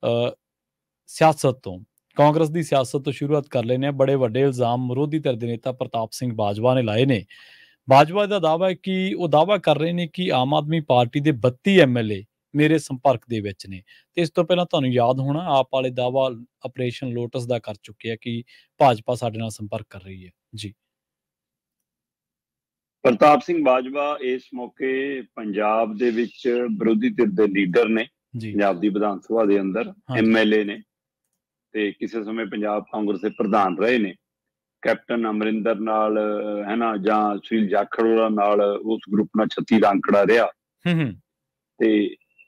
ਸਿਆਸਤ ਤੋਂ, ਕਾਂਗਰਸ ਦੀ ਸਿਆਸਤ ਤੋਂ ਸ਼ੁਰੂਆਤ ਕਰ ਲੈਂਦੇ ਹਾਂ। ਬੜੇ ਵੱਡੇ ਇਲਜ਼ਾਮ ਵਿਰੋਧੀ ਧਿਰ ਦੇ ਨੇਤਾ ਪ੍ਰਤਾਪ ਸਿੰਘ ਬਾਜਵਾ ਨੇ ਲਾਏ ਨੇ। ਬਾਜਵਾ ਦਾ ਦਾਅਵਾ ਹੈ ਕਿ ਉਹ ਦਾਅਵਾ ਕਰ ਰਹੇ ਨੇ ਕਿ ਆਮ ਆਦਮੀ ਪਾਰਟੀ ਦੇ 32 ਐਮਐਲਏ ਮੇਰੇ ਸੰਪਰਕ ਦੇ ਵਿੱਚ ਨੇ। ਤੇ ਇਸ ਤੋਂ ਪਹਿਲਾਂ ਤੁਹਾਨੂੰ ਯਾਦ ਹੋਣਾ, ਆਪ ਵਾਲੇ ਦਾਅਵਾ ਆਪਰੇਸ਼ਨ ਲੋਟਸ ਦਾ ਕਰ ਚੁੱਕੇ ਆ ਕਿ ਭਾਜਪਾ ਸਾਡੇ ਨਾਲ ਸੰਪਰਕ ਕਰ ਰਹੀ ਹੈ ਜੀ। ਪ੍ਰਤਾਪ ਸਿੰਘ ਬਾਜਵਾ ਇਸ ਮੌਕੇ ਪੰਜਾਬ ਦੇ ਵਿੱਚ ਵਿਰੋਧੀ ਧਿਰ ਦੇ ਲੀਡਰ ਨੇ, ਪੰਜਾਬ ਦੀ ਵਿਧਾਨ ਸਭਾ ਦੇ ਅੰਦਰ ਐਮਐਲਏ ਨੇ, ਤੇ ਕਿਸੇ ਸਮੇਂ ਪੰਜਾਬ ਕਾਂਗਰਸ ਦੇ ਪ੍ਰਧਾਨ ਰਹੇ ਨੇ। ਕੈਪਟਨ ਅਮਰਿੰਦਰ ਨਾਲ ਹੈ ਨਾ, ਜਾਂ ਸੁਨੀਲ ਜਾਖੜ ਨਾਲ ਉਸ ਗਰੁੱਪ ਨਾਲ 36 ਦਾ ਅੰਕੜਾ ਰਿਹਾ। ਤੇ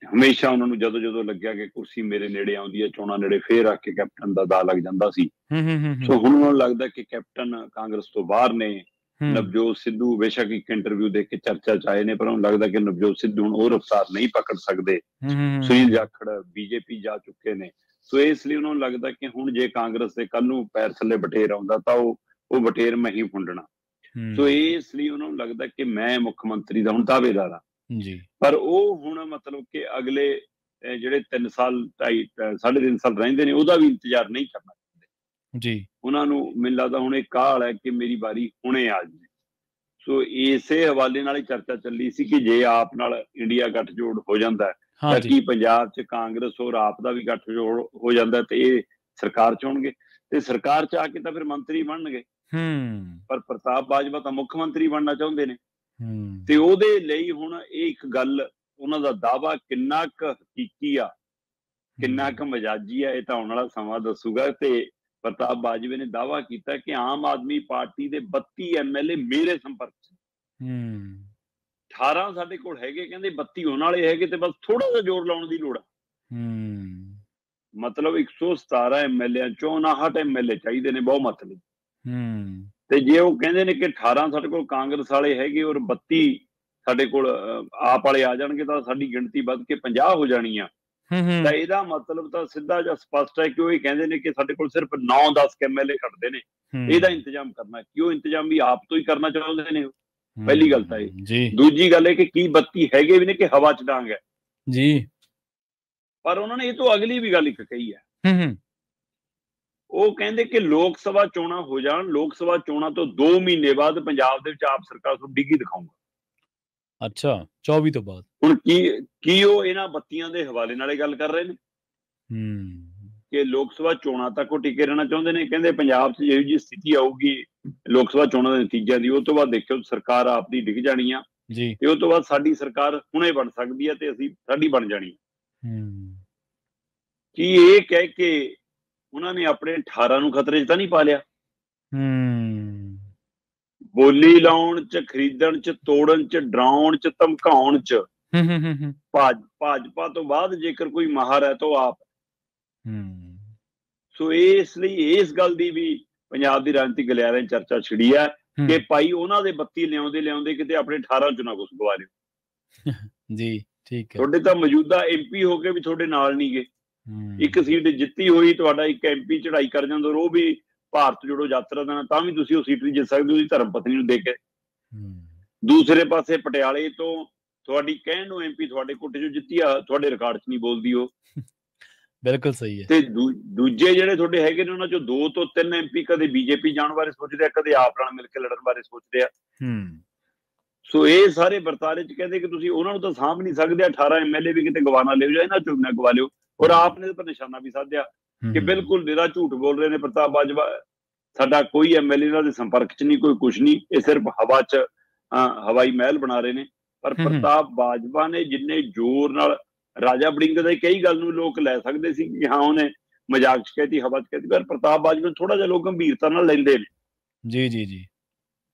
ਹਮੇਸ਼ਾ ਉਹਨਾਂ ਨੂੰ ਜਦੋਂ ਜਦੋਂ ਲੱਗਿਆ ਕਿ ਕੁਰਸੀ ਮੇਰੇ ਨੇੜੇ ਆਉਂਦੀ ਹੈ, ਚੋਣਾਂ ਨੇੜੇ, ਫੇਰ ਆ ਕੇ ਕੈਪਟਨ ਦਾ ਦਾਅ ਲੱਗ ਜਾਂਦਾ ਸੀ। ਸੋ ਹੁਣ ਉਹਨਾਂ ਨੂੰ ਲੱਗਦਾ ਕਿ ਕੈਪਟਨ ਕਾਂਗਰਸ ਤੋਂ ਬਾਹਰ ਨੇ। ਨਵਜੋਤ ਸਿੱਧੂ ਬੇਸ਼ੱਕ ਇੱਕ ਇੰਟਰਵਿਊ ਦੇ ਕੇ ਚਰਚਾ ਚ ਆਏ ਨੇ, ਪਰ ਉਹਨੂੰ ਲੱਗਦਾ ਕਿ ਨਵਜੋਤ ਸਿੱਧੂ ਹੁਣ ਉਹ ਰਫਤਾਰ ਨਹੀਂ ਪਕੜ ਸਕਦੇ। ਸੁਨੀਲ ਜਾਖੜ ਬੀਜੇਪੀ ਜਾ ਚੁੱਕੇ ਨੇ। ਸੋ ਇਸ ਲਈ ਉਹਨਾਂ ਨੂੰ ਲੱਗਦਾ ਕਿ ਹੁਣ ਜੇ ਕਾਂਗਰਸ ਦੇ ਕੱਲ ਨੂੰ ਪੈਰ ਥੱਲੇ ਬਟੇਰ ਆਉਂਦਾ ਤਾਂ ਉਹ ਬਟੇਰ ਮੈਂ ਹੀ ਫੁੰਡਣਾ। ਸੋ ਇਸ ਲਈ ਉਹਨਾਂ ਨੂੰ ਲੱਗਦਾ ਕਿ ਮੈਂ ਮੁੱਖ ਮੰਤਰੀ ਦਾ ਹੁਣ ਦਾਅਵੇਦਾਰ ਹਾਂ। ਪਰ ਉਹ ਹੁਣ ਮਤਲਬ ਕਿ ਅਗਲੇ ਜਿਹੜੇ 3 ਸਾਲ 3.5 ਸਾਲ ਰਹਿੰਦੇ ਨੇ, ਉਹਦਾ ਵੀ ਇੰਤਜ਼ਾਰ ਨਹੀਂ ਕਰਨਾ ਚਾਹੁੰਦੇ। ਉਹਨਾਂ ਨੂੰ ਮੈਨੂੰ ਲੱਗਦਾ ਹੁਣ ਇਹ ਕਾਹਲ ਹੈ ਕਿ ਮੇਰੀ ਵਾਰੀ ਹੁਣੇ ਆ ਜਾਵੇ। ਸੋ ਇਸੇ ਹਵਾਲੇ ਨਾਲ ਹੀ ਚਰਚਾ ਚੱਲੀ ਸੀ ਕਿ ਜੇ ਆਪ ਨਾਲ ਇੰਡੀਆ ਗੱਠਜੋੜ ਹੋ ਜਾਂਦਾ ਤਾਂ ਕੀ ਪੰਜਾਬ 'ਚ ਕਾਂਗਰਸ ਔਰ ਆਪ ਦਾ ਵੀ ਗੱਠਜੋੜ ਹੋ ਜਾਂਦਾ ਤੇ ਇਹ ਸਰਕਾਰ 'ਚ ਹੋਣਗੇ, ਤੇ ਸਰਕਾਰ 'ਚ ਆ ਕੇ ਤਾਂ ਫਿਰ ਮੰਤਰੀ ਬਣਨਗੇ। ਪਰ ਪ੍ਰਤਾਪ ਬਾਜਵਾ ਤਾਂ ਮੁੱਖ ਮੰਤਰੀ ਬਣਨਾ ਚਾਹੁੰਦੇ ਨੇ। ਤੇ ਉਹਦੇ ਲਈ ਹੁਣ ਇਹ ਇੱਕ ਗੱਲ, ਉਹਨਾਂ ਦਾ ਦਾਅਵਾ ਕਿੰਨਾ ਕੁ ਹਕੀਕੀ ਆ, ਕਿੰਨਾ ਕੁ ਮਜਾਜੀ ਆ, ਇਹ ਤਾਂ ਆਉਣ ਵਾਲਾ ਸਮਾਂ ਦੱਸੂਗਾ। ਤੇ ਪ੍ਰਤਾਪ ਬਾਜਵੇ ਨੇ ਦਾਅਵਾ ਕੀਤਾ ਕਿ ਆਮ ਆਦਮੀ ਪਾਰਟੀ ਦੇ 32 ਐਮਐਲਏ ਮੇਰੇ ਸੰਪਰਕ 'ਚ। 18 ਸਾਡੇ ਕੋਲ ਹੈਗੇ, ਕਹਿੰਦੇ 32 ਹੋਣ ਵਾਲੇ ਹੈਗੇ, ਤੇ ਬਸ ਥੋੜਾ ਜਿਹਾ ਜ਼ੋਰ ਲਾਉਣ ਦੀ ਲੋੜ ਆ। ਮਤਲਬ 117 ਐਮਐਲਏ 59 ਐਮਐਲਏ ਚਾਹੀਦੇ ਨੇ ਬਹੁਮਤ ਲਈ। ਤੇ ਜੇ ਉਹ ਕਹਿੰਦੇ ਨੇ ਕਿ 18 ਸਾਡੇ ਕੋਲ ਕਾਂਗਰਸ ਵਾਲੇ ਹੈਗੇ ਔਰ 32 ਸਾਡੇ ਕੋਲ ਆਪ ਵਾਲੇ ਆ ਜਾਣਗੇ, ਤਾਂ ਸਾਡੀ ਗਿਣਤੀ ਵੱਧ ਕੇ 50 ਹੋ ਜਾਣੀ ਆ। ਤਾਂ ਇਹਦਾ ਮਤਲਬ ਤਾਂ ਸਿੱਧਾ ਜਿਹਾ ਸਪਸ਼ਟ ਹੈ ਕਿ ਉਹ ਇਹ ਕਹਿੰਦੇ ਨੇ ਕਿ ਸਾਡੇ ਕੋਲ ਸਿਰਫ 9-10 ਐਮਐਲਏ ਘੱਟਦੇ ਨੇ, ਇਹਦਾ ਇੰਤਜ਼ਾਮ ਕਰਨਾ। ਕਿ ਉਹ ਇੰਤਜ਼ਾਮ ਵੀ ਆਪ ਤੋਂ ਹੀ ਕਰਨਾ ਚਾਹੁੰਦੇ ਨੇ। ਪਹਿਲੀ ਗੱਲ ਤਾਂ ਇਹ। ਦੂਜੀ ਗੱਲ ਇਹ ਕਿ ਕੀ 32 ਹੈਗੇ ਵੀ ਨੇ ਕਿ ਹਵਾ 'ਚ ਡਾਂਗ ਹੈ ਜੀ। ਪਰ ਉਹਨਾਂ ਨੇ ਇਹ ਤੋਂ ਅਗਲੀ ਵੀ ਗੱਲ ਇੱਕ ਕਹੀ ਹੈ। ਉਹ ਕਹਿੰਦੇ ਕਿ ਲੋਕ ਸਭਾ ਚੋਣਾਂ ਹੋ ਜਾਣ, ਲੋਕ ਸਭਾ ਚੋਣਾਂ ਤੋਂ 2 ਮਹੀਨੇ ਬਾਅਦ ਪੰਜਾਬ ਦੇ ਵਿੱਚ ਆਪ ਸਰਕਾਰ ਨੂੰ ਡਿੱਗੀ ਦਿਖਾਊਗਾ। ਅੱਛਾ, 24 ਤੋਂ ਬਾਅਦ। ਹੁਣ ਕੀ ਉਹ ਇਹਨਾਂ 32 ਦੇ ਹਵਾਲੇ ਨਾਲੇ ਗੱਲ ਕਰ ਰਹੇ ਨੇ ਕਿ ਲੋਕ ਸਭਾ ਚੋਣਾਂ ਤੱਕ ਉਹ ਟਿਕੇ ਰਹਿਣਾ ਚਾਹੁੰਦੇ ਨੇ। ਕਹਿੰਦੇ ਪੰਜਾਬ 'ਚ ਜਿਹੋ ਜਿਹੀ ਸਥਿਤੀ ਆਊਗੀ ਲੋਕ ਸਭਾ ਚੋਣਾਂ ਦੇ ਨਤੀਜਿਆਂ ਦੀ, ਉਹ ਤੋਂ ਬਾਅਦ ਦੇਖਿਓ ਸਰਕਾਰ ਆਪ ਦੀ ਡਿੱਗ ਜਾਣੀ ਆ ਜੀ। ਤੇ ਉਹ ਤੋਂ ਬਾਅਦ ਸਾਡੀ ਸਰਕਾਰ ਹੁਣੇ ਬਣ ਸਕਦੀ ਹੈ ਤੇ ਸਾਡੀ ਬਣ ਜਾਣੀ। ਕੀ ਇਹ ਕਹਿ ਕੇ ਉਹਨਾਂ ਨੇ ਆਪਣੇ 18 ਨੂੰ ਖਤਰੇ 'ਚ ਤਾਂ ਨਹੀਂ ਪਾ ਲਿਆ? ਬੋਲੀ ਲਾਉਣ 'ਚ, ਖਰੀਦਣ 'ਚ, ਤੋੜਨ 'ਚ, ਡਰਾਉਣ 'ਚ, ਧਮਕਾਉਣ 'ਚ ਭਾਜਪਾ ਤੋਂ ਬਾਅਦ ਜੇਕਰ ਕੋਈ ਮਾਹਰ ਹੈ ਤਾਂ ਉਹ ਆਪ। ਸੋ ਇਸ ਲਈ ਇਸ ਗੱਲ ਦੀ ਵੀ ਪੰਜਾਬ ਦੀ ਰਾਜਨੀਤਿਕ ਗਲਿਆਰਿਆਂ 'ਚ ਚਰਚਾ ਛਿੜੀ ਹੈ ਕਿ ਭਾਈ ਉਹਨਾਂ ਦੇ 32 ਲਿਆਉਂਦੇ ਕਿਤੇ ਆਪਣੇ 18 'ਚ ਨਾ ਕੁਛ ਗਵਾ ਲਿਓ ਜੀ। ਠੀਕ ਹੈ, ਤੁਹਾਡੇ ਤਾਂ ਮੌਜੂਦਾ ਐਮਪੀ ਹੋ ਕੇ ਵੀ ਤੁਹਾਡੇ ਨਾਲ ਨਹੀਂ ਗਏ। ਇੱਕ ਸੀਟ ਜਿੱਤੀ ਹੋਈ, ਤੁਹਾਡਾ ਇੱਕ ਐਮਪੀ ਚੜਾਈ ਕਰ ਜਾਂਦਾ, ਉਹ ਵੀ ਭਾਰਤ ਜੋੜੋ ਯਾਤਰਾ ਦਾ, ਤਾਂ ਵੀ ਤੁਸੀਂ ਉਹ ਸੀਟ ਨਹੀਂ ਜਿੱਤ ਸਕਦੇ ਉਹਦੀ ਧਰਮ ਪਤਨੀ ਨੂੰ ਦੇ ਕੇ। ਦੂਸਰੇ ਪਾਸੇ ਪਟਿਆਲੇ ਤੋਂ ਤੁਹਾਡੀ ਕਹਿਣ ਨੂੰ ਐਮਪੀ ਤੁਹਾਡੇ ਕੋਟੇ 'ਚੋਂ ਜਿੱਤੀ ਆ, ਤੁਹਾਡੇ ਰਿਕਾਰਡ 'ਚ ਨਹੀਂ ਬੋਲਦੀ ਉਹ। ਬਿਲਕੁਲ ਸਹੀ ਹੈ। ਤੇ ਦੂਜੇ ਜਿਹੜੇ ਤੁਹਾਡੇ ਹੈਗੇ ਨੇ ਉਹਨਾਂ 'ਚੋਂ 2 ਤੋਂ 3 ਐਮਪੀ ਕਦੇ ਬੀਜੇਪੀ ਜਾਣ ਬਾਰੇ ਸੋਚਦੇ ਆ, ਕਦੇ ਆਪ ਨਾਲ ਮਿਲ ਕੇ ਲੜਨ ਬਾਰੇ ਸੋਚਦੇ ਆ। ਸੋ ਇਹ ਸਾਰੇ ਵਰਤਾਰੇ 'ਚ ਕਹਿੰਦੇ ਕਿ ਤੁਸੀਂ ਉਹਨਾਂ ਨੂੰ ਤਾਂ ਸਾਂਭ ਨਹੀਂ ਸਕਦੇ, 18 ਐਮਐਲਏ ਵੀ ਕਿਤੇ ਗਵਾ ਨਾ ਲਿਓ ਜਾਂ ਇਹਨਾਂ 'ਚੋਂ ਨਾ ਗਵਾ ਲਿਓ। ਔਰ ਆਪ ਨੇ ਪਰ ਨਿਸ਼ਾਨਾ ਵੀ ਸਾਧਿਆ ਕਿ ਬਿਲਕੁਲ ਨਿਰਾ ਝੂਠ ਬੋਲ ਰਹੇ ਨੇ ਪ੍ਰਤਾਪ ਬਾਜਵਾ। ਸਾਡਾ ਕੋਈ ਐਮਐਲਏ ਇਹਨਾਂ ਦੇ ਸੰਪਰਕ 'ਚ ਨਹੀਂ, ਕੋਈ ਕੁਛ ਨਹੀਂ, ਇਹ ਸਿਰਫ ਹਵਾ 'ਚ ਹਵਾਈ ਮਹਿਲ ਬਣਾ ਰਹੇ ਨੇ। ਪਰ ਪ੍ਰਤਾਪ ਬਾਜਵਾ ਨੇ ਜਿੰਨੇ ਜ਼ੋਰ ਨਾਲ ਰਾਜਾ ਵੜਿੰਗ ਦੀ ਕਈ ਗੱਲ ਨੂੰ ਲੋਕ ਲੈ ਸਕਦੇ ਸੀ ਕਿ ਹਾਂ ਉਹਨੇ ਮਜ਼ਾਕ 'ਚ ਕਹਿਤੀ, ਹਵਾ 'ਚ ਕਹਿਤੀ, ਪਰ ਪ੍ਰਤਾਪ ਬਾਜਵਾ ਨੂੰ ਥੋੜਾ ਜਿਹਾ ਲੋਕ ਗੰਭੀਰਤਾ ਨਾਲ ਲੈਂਦੇ ਨੇ। ਜੀ।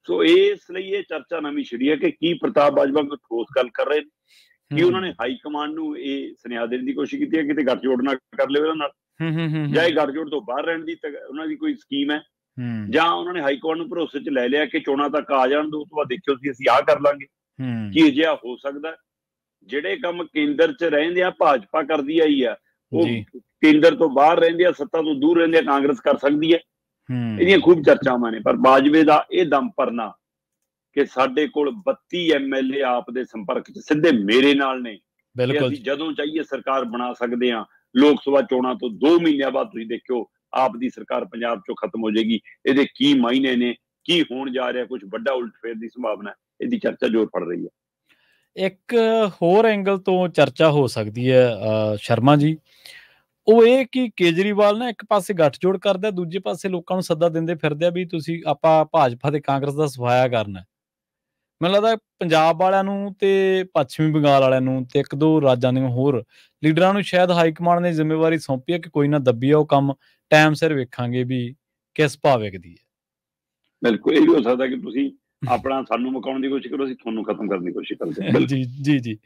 ਸੋ ਇਸ ਲਈ ਇਹ ਚਰਚਾ ਨਵੀਂ ਛਿੜੀ ਹੈ ਕਿ ਕੀ ਪ੍ਰਤਾਪ ਬਾਜਵਾ ਕੋਈ ਠੋਸ ਗੱਲ ਕਰ ਰਹੇ ਨੇ, ਕੀ ਉਹਨਾਂ ਨੇ ਹਾਈ ਕਮਾਂਡ ਨੂੰ ਇਹ ਸੁਨੇਹਾ ਦੇਣ ਦੀ ਕੋਸ਼ਿਸ਼ ਕੀਤੀ ਹੈ ਕਿਤੇ ਗੱਠਜੋੜ ਨਾ ਕਰ ਲਿਓ ਇਹਨਾਂ ਨਾਲ, ਜਾਂ ਇਹ ਗੱਠਜੋੜ ਤੋਂ ਬਾਹਰ ਰਹਿਣ ਦੀ ਉਹਨਾਂ ਦੀ ਕੋਈ ਸਕੀਮ ਹੈ, ਜਾਂ ਉਹਨਾਂ ਨੇ ਹਾਈ ਕਮਾਂਡ ਨੂੰ ਭਰੋਸੇ 'ਚ ਲੈ ਲਿਆ ਕਿ ਚੋਣਾਂ ਤੱਕ ਆ ਜਾਣ ਦੋ, ਉਸ ਤੋਂ ਬਾਅਦ ਦੇਖਿਓ ਅਸੀਂ ਆਹ ਕਰ ਲਾਂਗੇ। ਕੀ ਅਜਿਹਾ ਹੋ ਸਕਦਾ? ਜਿਹੜੇ ਕੰਮ ਕੇਂਦਰ 'ਚ ਰਹਿੰਦੇ ਆ ਭਾਜਪਾ ਕਰਦੀ ਆਈ ਆ, ਉਹ ਕੇਂਦਰ ਤੋਂ ਬਾਹਰ ਰਹਿੰਦੇ ਆ, ਸੱਤਾ ਤੋਂ ਦੂਰ ਰਹਿੰਦੇ ਆ, ਕਾਂਗਰਸ ਕਰ ਸਕਦੀ ਹੈ। ਇਹਦੀਆਂ ਖੂਬ ਚਰਚਾਵਾਂ ਨੇ। ਪਰ ਬਾਜਵੇ ਦਾ ਇਹ ਦਮ ਭਰਨਾ ਕਿ ਸਾਡੇ ਕੋਲ 32 ਐਮਐਲਏ ਆਪ ਦੇ ਸੰਪਰਕ 'ਚ ਸਿੱਧੇ ਮੇਰੇ ਨਾਲ ਨੇ, ਅਸੀਂ ਜਦੋਂ ਚਾਹੀਏ ਸਰਕਾਰ ਬਣਾ ਸਕਦੇ ਹਾਂ, ਲੋਕ ਸਭਾ ਚੋਣਾਂ ਤੋਂ 2 ਮਹੀਨਿਆਂ ਬਾਅਦ ਤੁਸੀਂ ਦੇਖਿਓ ਆਪ ਦੀ ਸਰਕਾਰ ਪੰਜਾਬ ਚੋਂ ਖਤਮ ਹੋ ਜਾਏਗੀ। ਇਹਦੇ ਕੀ ਮਾਇਨੇ ਨੇ, ਕੀ ਹੋਣ ਜਾ ਰਿਹਾ, ਕੁਝ ਵੱਡਾ ਉਲਟਫੇਰ ਦੀ ਸੰਭਾਵਨਾ, ਇਹਦੀ ਚਰਚਾ ਜ਼ੋਰ ਫੜ ਰਹੀ ਹੈ। ਇੱਕ ਹੋਰ ਐਂਗਲ ਤੋਂ ਚਰਚਾ ਹੋ ਸਕਦੀ ਹੈ ਸ਼ਰਮਾ ਜੀ, ਉਹ ਇਹ ਕਿ ਕੇਜਰੀਵਾਲ ਨਾ ਇੱਕ ਪਾਸੇ ਗੱਠਜੋੜ ਕਰਦਾ, ਦੂਜੇ ਪਾਸੇ ਲੋਕਾਂ ਨੂੰ ਸੱਦਾ ਦਿੰਦੇ ਫਿਰਦੇ ਆ ਵੀ ਤੁਸੀਂ ਆਪਾਂ ਭਾਜਪਾ ਤੇ ਕਾਂਗਰਸ ਦਾ ਸਫਾਇਆ ਕਰਨਾ। ਮੈਨੂੰ ਲੱਗਦਾ ਪੰਜਾਬ ਵਾਲਿਆਂ ਨੂੰ ਤੇ ਪੱਛਮੀ ਬੰਗਾਲ ਵਾਲਿਆਂ ਨੂੰ ਤੇ 1-2 ਰਾਜਾਂ ਦੇ ਹੋਰ ਲੀਡਰਾਂ ਨੂੰ ਸ਼ਾਇਦ ਹਾਈਕਮਾਂਡ ਨੇ ਜ਼ਿੰਮੇਵਾਰੀ ਸੌਂਪੀ ਹੈ ਕਿ ਕੋਈ ਨਾ ਦੱਬੀ ਆ ਉਹ ਕੰਮ, ਟਾਈਮ ਸਿਰ ਵੇਖਾਂਗੇ ਵੀ ਕਿਸ ਭਾਅ ਵਿਕਦੀ ਹੈ। ਬਿਲਕੁਲ ਇਹ ਵੀ ਹੋ ਸਕਦਾ ਕਿ ਤੁਸੀਂ ਆਪਣਾ ਸਾਨੂੰ ਮੁਕਾਉਣ ਦੀ ਕੋਸ਼ਿਸ਼ ਕਰੋ, ਅਸੀਂ ਤੁਹਾਨੂੰ ਖਤਮ ਕਰਨ ਦੀ ਕੋਸ਼ਿਸ਼ ਕਰਦੇ ਹਾਂ। ਜੀ ਜੀ ਜੀ